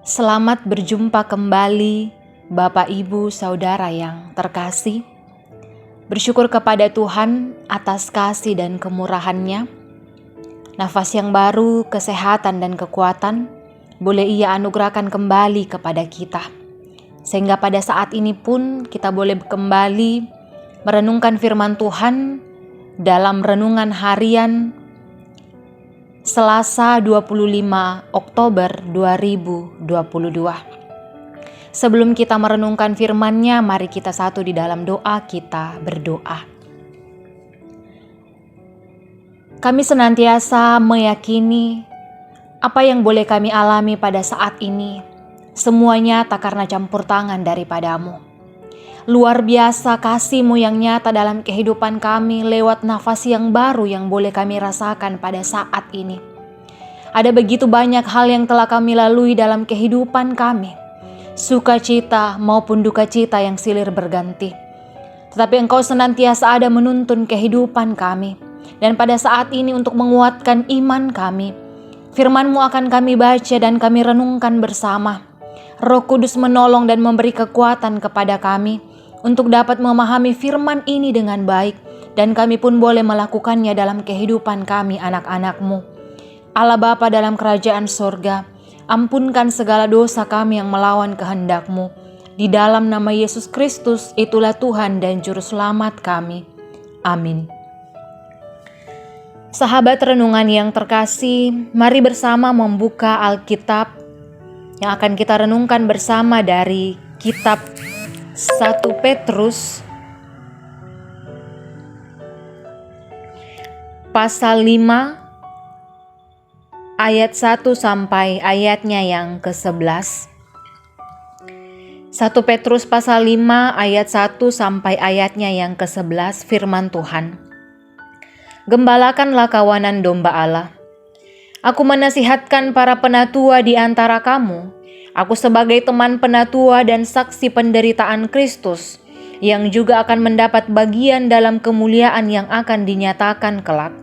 Selamat berjumpa kembali, Bapak, Ibu, Saudara yang terkasih. Bersyukur kepada Tuhan atas kasih dan kemurahan-Nya. Nafas yang baru, kesehatan dan kekuatan boleh Ia anugerahkan kembali kepada kita. Sehingga pada saat ini pun kita boleh kembali merenungkan firman Tuhan dalam renungan harian Selasa 25 Oktober 2022. Sebelum kita merenungkan firman-Nya, mari kita satu di dalam doa, kita berdoa. Kami senantiasa meyakini apa yang boleh kami alami pada saat ini, semuanya tak karena campur tangan daripada-Mu. Luar biasa kasih-Mu yang nyata dalam kehidupan kami lewat nafas yang baru yang boleh kami rasakan pada saat ini. Ada begitu banyak hal yang telah kami lalui dalam kehidupan kami. Sukacita maupun duka cita yang silih berganti. Tetapi Engkau senantiasa ada menuntun kehidupan kami. Dan pada saat ini untuk menguatkan iman kami, firman-Mu akan kami baca dan kami renungkan bersama. Roh Kudus menolong dan memberi kekuatan kepada kami untuk dapat memahami firman ini dengan baik, dan kami pun boleh melakukannya dalam kehidupan kami anak-anak-Mu. Allah Bapa dalam kerajaan sorga, ampunkan segala dosa kami yang melawan kehendak-Mu. Di dalam nama Yesus Kristus, itulah Tuhan dan Juru Selamat kami. Amin. Sahabat renungan yang terkasih, mari bersama membuka Alkitab yang akan kita renungkan bersama dari kitab 1 Petrus pasal 5 ayat 1 sampai ayatnya yang ke-11. 1 Petrus pasal 5 ayat 1 sampai ayatnya yang ke-11, firman Tuhan. Gembalakanlah kawanan domba Allah. Aku menasihatkan para penatua di antara kamu. Aku sebagai teman penatua dan saksi penderitaan Kristus, yang juga akan mendapat bagian dalam kemuliaan yang akan dinyatakan kelak.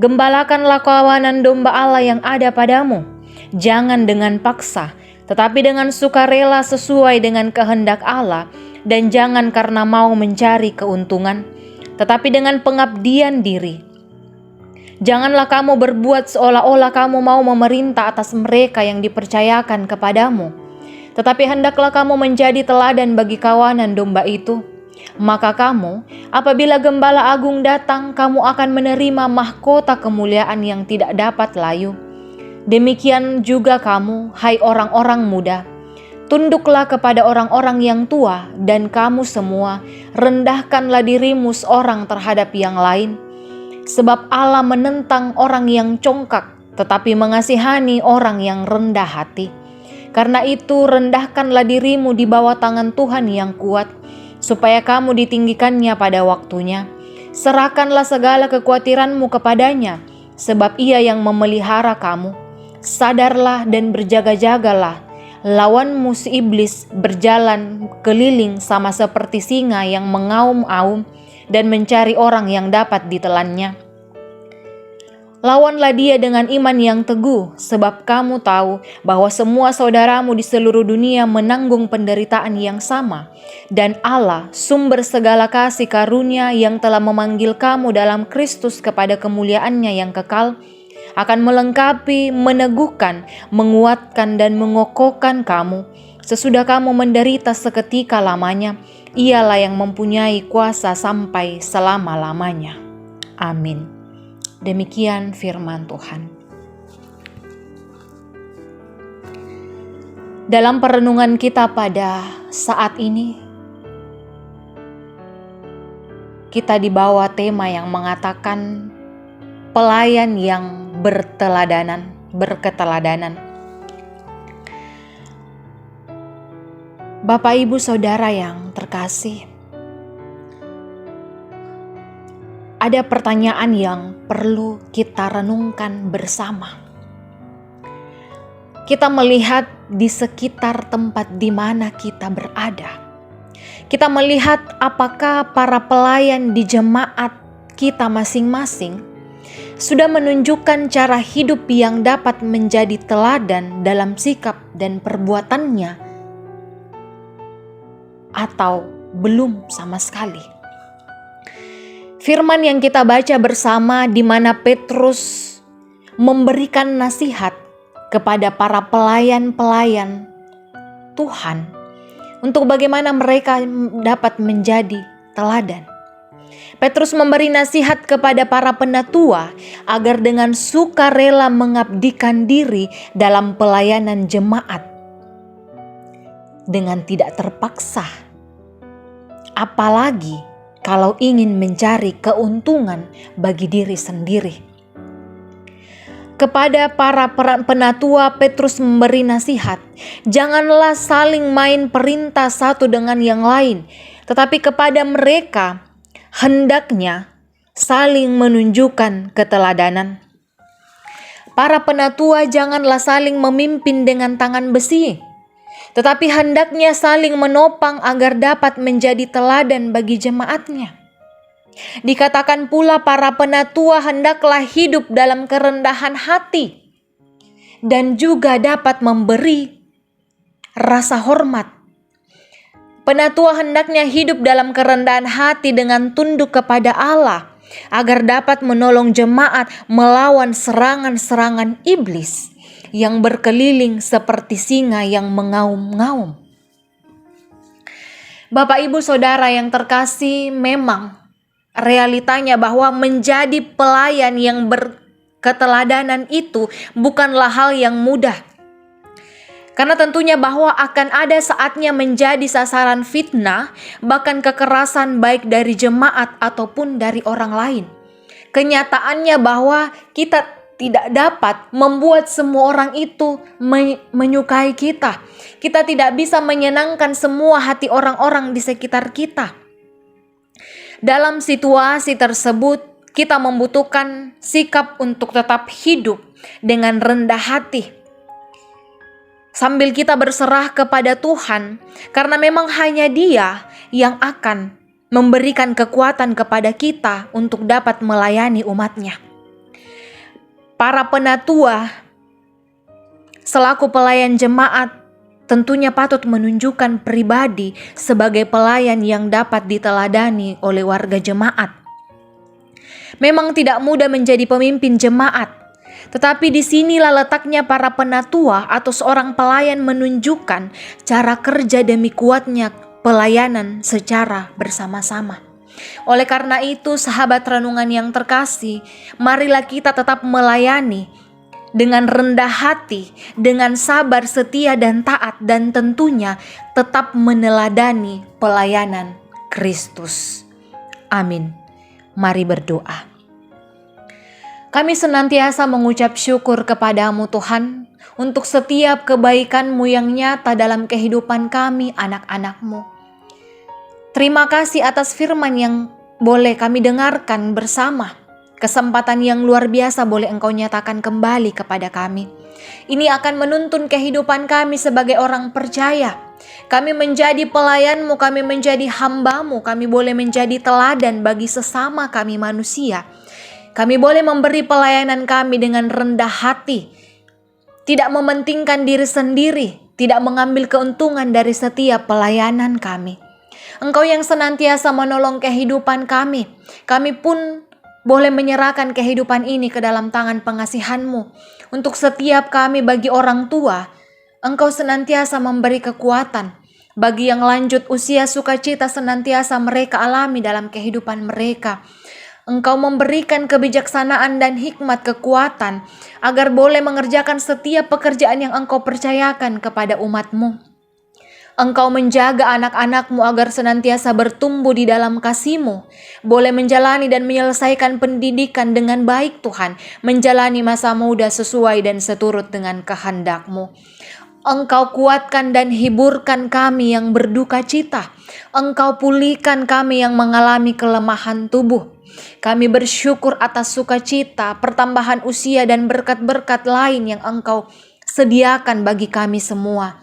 Gembalakanlah kawanan domba Allah yang ada padamu, jangan dengan paksa, tetapi dengan sukarela sesuai dengan kehendak Allah, dan jangan karena mau mencari keuntungan, tetapi dengan pengabdian diri. Janganlah kamu berbuat seolah-olah kamu mau memerintah atas mereka yang dipercayakan kepadamu, tetapi hendaklah kamu menjadi teladan bagi kawanan domba itu. Maka kamu, apabila Gembala Agung datang, kamu akan menerima mahkota kemuliaan yang tidak dapat layu. Demikian juga kamu, hai orang-orang muda, tunduklah kepada orang-orang yang tua, dan kamu semua, rendahkanlah dirimu seorang terhadap yang lain. Sebab Allah menentang orang yang congkak, tetapi mengasihani orang yang rendah hati. Karena itu rendahkanlah dirimu di bawah tangan Tuhan yang kuat, supaya kamu ditinggikannya pada waktunya. Serahkanlah segala kekhawatiranmu kepadanya, sebab Ia yang memelihara kamu. Sadarlah dan berjaga-jagalah. Lawanmu si iblis berjalan keliling sama seperti singa yang mengaum-aum dan mencari orang yang dapat ditelannya. Lawanlah dia dengan iman yang teguh, sebab kamu tahu bahwa semua saudaramu di seluruh dunia menanggung penderitaan yang sama. Dan Allah, sumber segala kasih karunia yang telah memanggil kamu dalam Kristus kepada kemuliaan-Nya yang kekal, akan melengkapi, meneguhkan, menguatkan dan mengokohkan kamu. Sesudah kamu menderita seketika lamanya, Ialah yang mempunyai kuasa sampai selama-lamanya. Amin. Demikian firman Tuhan. Dalam perenungan kita pada saat ini, kita dibawa tema yang mengatakan pelayan yang berketeladanan. Bapak, Ibu, Saudara yang terkasih, ada pertanyaan yang perlu kita renungkan bersama. Kita melihat di sekitar tempat di mana kita berada. Kita melihat apakah para pelayan di jemaat kita masing-masing sudah menunjukkan cara hidup yang dapat menjadi teladan dalam sikap dan perbuatannya, atau belum sama sekali. Firman yang kita baca bersama di mana Petrus memberikan nasihat kepada para pelayan-pelayan Tuhan untuk bagaimana mereka dapat menjadi teladan. Petrus memberi nasihat kepada para penatua agar dengan sukarela mengabdikan diri dalam pelayanan jemaat dengan tidak terpaksa, apalagi kalau ingin mencari keuntungan bagi diri sendiri. Kepada para penatua, Petrus memberi nasihat, janganlah saling main perintah satu dengan yang lain, tetapi kepada mereka hendaknya saling menunjukkan keteladanan. Para penatua janganlah saling memimpin dengan tangan besi, tetapi hendaknya saling menopang agar dapat menjadi teladan bagi jemaatnya. Dikatakan pula para penatua hendaklah hidup dalam kerendahan hati dan juga dapat memberi rasa hormat. Penatua hendaknya hidup dalam kerendahan hati dengan tunduk kepada Allah agar dapat menolong jemaat melawan serangan-serangan iblis yang berkeliling seperti singa yang mengaum-ngaum. Bapak, Ibu, Saudara yang terkasih, memang realitanya bahwa menjadi pelayan yang berketeladanan itu bukanlah hal yang mudah. Karena tentunya bahwa akan ada saatnya menjadi sasaran fitnah, bahkan kekerasan baik dari jemaat ataupun dari orang lain. Kenyataannya bahwa kita tidak dapat membuat semua orang itu menyukai kita. Kita tidak bisa menyenangkan semua hati orang-orang di sekitar kita. Dalam situasi tersebut, kita membutuhkan sikap untuk tetap hidup dengan rendah hati, sambil kita berserah kepada Tuhan, karena memang hanya Dia yang akan memberikan kekuatan kepada kita untuk dapat melayani umat-Nya. Para penatua selaku pelayan jemaat tentunya patut menunjukkan pribadi sebagai pelayan yang dapat diteladani oleh warga jemaat. Memang tidak mudah menjadi pemimpin jemaat, tetapi disinilah letaknya para penatua atau seorang pelayan menunjukkan cara kerja demi kuatnya pelayanan secara bersama-sama. Oleh karena itu, sahabat renungan yang terkasih, marilah kita tetap melayani dengan rendah hati, dengan sabar, setia, dan taat, dan tentunya tetap meneladani pelayanan Kristus. Amin. Mari berdoa. Kami senantiasa mengucap syukur kepadamu Tuhan, untuk setiap kebaikan-Mu yang nyata dalam kehidupan kami anak-anak-Mu. Terima kasih atas firman yang boleh kami dengarkan bersama. Kesempatan yang luar biasa boleh Engkau nyatakan kembali kepada kami. Ini akan menuntun kehidupan kami sebagai orang percaya. Kami menjadi pelayan-Mu, kami menjadi hamba-Mu, kami boleh menjadi teladan bagi sesama kami manusia. Kami boleh memberi pelayanan kami dengan rendah hati, tidak mementingkan diri sendiri, tidak mengambil keuntungan dari setiap pelayanan kami. Engkau yang senantiasa menolong kehidupan kami. Kami pun boleh menyerahkan kehidupan ini ke dalam tangan pengasihan-Mu. Untuk setiap kami bagi orang tua, Engkau senantiasa memberi kekuatan. Bagi yang lanjut usia, sukacita senantiasa mereka alami dalam kehidupan mereka. Engkau memberikan kebijaksanaan dan hikmat kekuatan agar boleh mengerjakan setiap pekerjaan yang Engkau percayakan kepada umat-Mu. Engkau menjaga anak-anak-Mu agar senantiasa bertumbuh di dalam kasih-Mu, boleh menjalani dan menyelesaikan pendidikan dengan baik Tuhan, menjalani masa muda sesuai dan seturut dengan kehendak-Mu. Engkau kuatkan dan hiburkan kami yang berduka cita. Engkau pulihkan kami yang mengalami kelemahan tubuh. Kami bersyukur atas sukacita, pertambahan usia dan berkat-berkat lain yang Engkau sediakan bagi kami semua.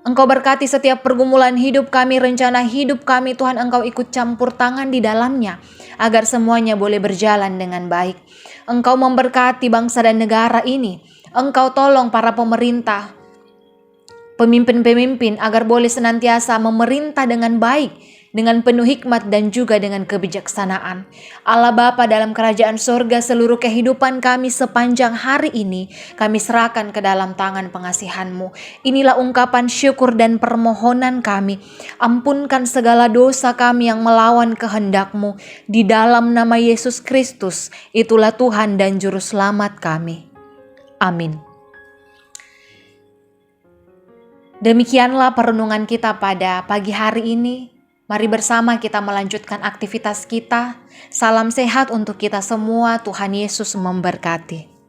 Engkau berkati setiap pergumulan hidup kami, rencana hidup kami, Tuhan Engkau ikut campur tangan di dalamnya, agar semuanya boleh berjalan dengan baik. Engkau memberkati bangsa dan negara ini. Engkau tolong para pemerintah, pemimpin-pemimpin agar boleh senantiasa memerintah dengan baik, dengan penuh hikmat dan juga dengan kebijaksanaan. Allah Bapa dalam kerajaan sorga, seluruh kehidupan kami sepanjang hari ini kami serahkan ke dalam tangan pengasihan-Mu. Inilah ungkapan syukur dan permohonan kami. Ampunkan segala dosa kami yang melawan kehendak-Mu. Di dalam nama Yesus Kristus, itulah Tuhan dan Juru Selamat kami. Amin. Demikianlah perenungan kita pada pagi hari ini. Mari bersama kita melanjutkan aktivitas kita. Salam sehat untuk kita semua. Tuhan Yesus memberkati.